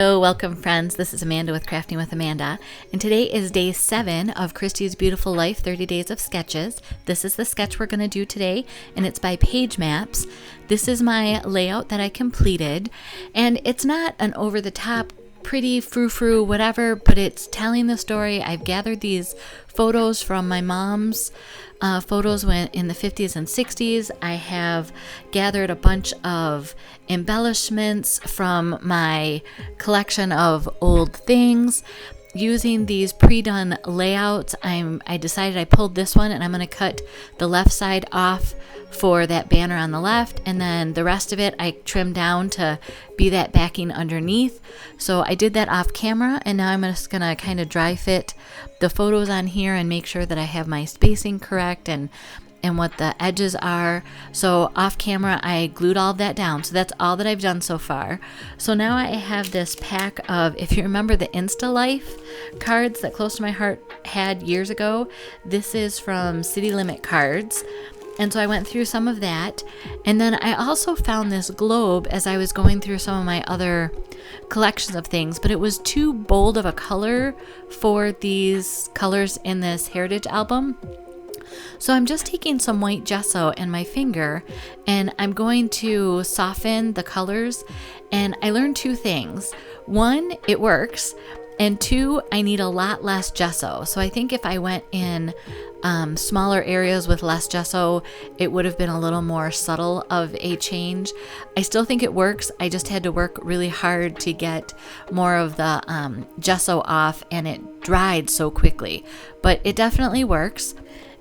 Hello, welcome friends. This is Amanda with Crafting with Amanda, and today is day 7 of Christy's Beautiful Life 30 Days of Sketches. This is the sketch we're going to do today, and it's by Page Maps. This is my layout that I completed, and it's not an over-the-top, pretty, frou-frou, whatever, but it's telling the story. I've gathered these photos from my mom's photos when in the 50s and 60s. I have gathered a bunch of embellishments from my collection of old things. Using these pre-done layouts, I decided I pulled this one and I'm going to cut the left side off for that banner on the left, and then the rest of it I trimmed down to be that backing underneath. So I did that off camera, and now I'm just going to kind of dry fit the photos on here and make sure that I have my spacing correct and what the edges are. So off camera I glued all of that down. So that's all that I've done so far. So now I have this pack of, if you remember the Insta Life cards that Close to My Heart had years ago, this is from City Limit Cards. And so I went through some of that. And then I also found this globe as I was going through some of my other collections of things, but it was too bold of a color for these colors in this Heritage album. So I'm just taking some white gesso and my finger, and I'm going to soften the colors. And I learned two things. One, it works. And two, I need a lot less gesso. So I think if I went in smaller areas with less gesso, it would have been a little more subtle of a change. I still think it works. I just had to work really hard to get more of the gesso off, and it dried so quickly. But it definitely works.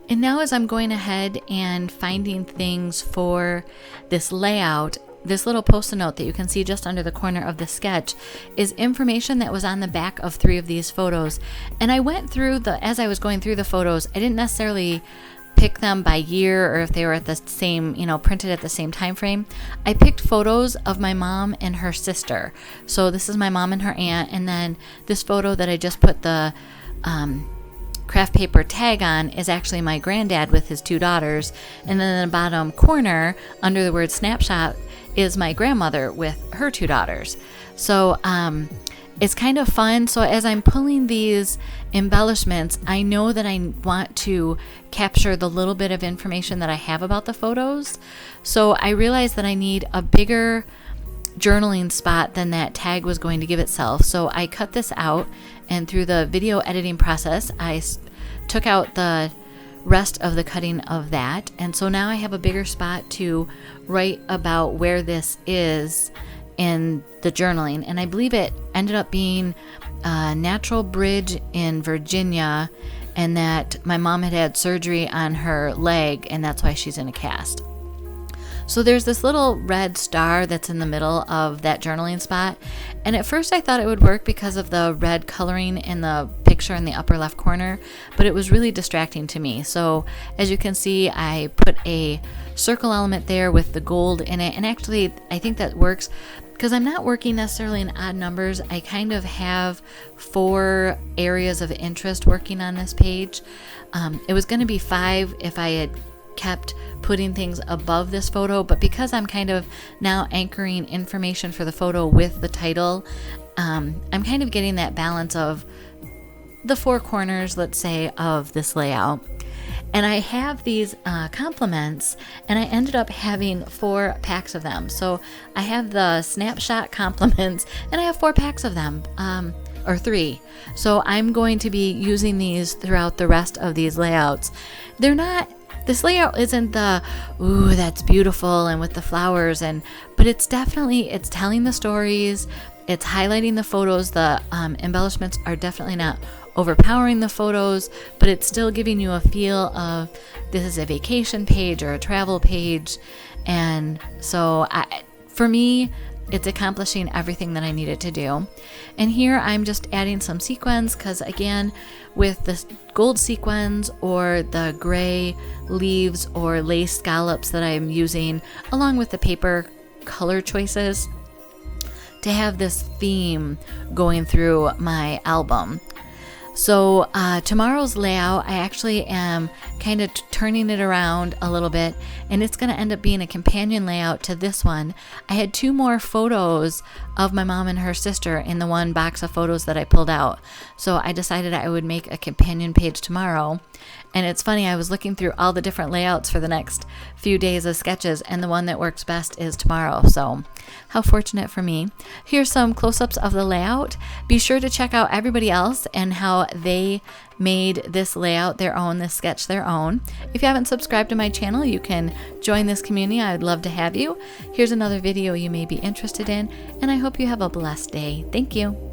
And now as I'm going ahead and finding things for this layout, this little post-it note that you can see just under the corner of the sketch is information that was on the back of 3 of these photos. And I went through as I was going through the photos, I didn't necessarily pick them by year or if they were at the same, printed at the same time frame. I picked photos of my mom and her sister. So this is my mom and her aunt, and then this photo that I just put the craft paper tag on is actually my granddad with his 2 daughters. And then in the bottom corner under the word snapshot is my grandmother with her 2 daughters. So it's kind of fun. So as I'm pulling these embellishments, I know that I want to capture the little bit of information that I have about the photos. So I realized that I need a bigger journaling spot than that tag was going to give itself. So I cut this out, and through the video editing process, I took out the rest of the cutting of that. And so now I have a bigger spot to write about where this is in the journaling. And I believe it ended up being a natural bridge in Virginia, and that my mom had had surgery on her leg, and that's why she's in a cast. So there's this little red star that's in the middle of that journaling spot. And at first I thought it would work because of the red coloring in the picture in the upper left corner, but it was really distracting to me. So as you can see, I put a circle element there with the gold in it. And actually, I think that works because I'm not working necessarily in odd numbers. I kind of have 4 areas of interest working on this page. It was going to be 5 if I had kept putting things above this photo, but because I'm kind of now anchoring information for the photo with the title, I'm kind of getting that balance of the 4 corners, let's say, of this layout. And I have these compliments, and I ended up having 4 packs of them. So I have the snapshot compliments, and I have 4 packs of them, or 3. So I'm going to be using these throughout the rest of these layouts. This layout isn't the, ooh, that's beautiful and with the flowers, but it's telling the stories, it's highlighting the photos. The embellishments are definitely not overpowering the photos, but it's still giving you a feel of this is a vacation page or a travel page. And so for me, it's accomplishing everything that I needed to do. And here I'm just adding some sequins because, again, with the gold sequins or the gray leaves or lace scallops that I'm using, along with the paper color choices, to have this theme going through my album. So tomorrow's layout, I actually am kind of turning it around a little bit, and it's going to end up being a companion layout to this one. I had 2 more photos of my mom and her sister in the one box of photos that I pulled out. So I decided I would make a companion page tomorrow. And it's funny, I was looking through all the different layouts for the next few days of sketches, and the one that works best is tomorrow. So how fortunate for me. Here's some close-ups of the layout. Be sure to check out everybody else and how they made this layout their own, this sketch their own. If you haven't subscribed to my channel, you can join this community. I would love to have you. Here's another video you may be interested in, and I hope you have a blessed day. Thank you.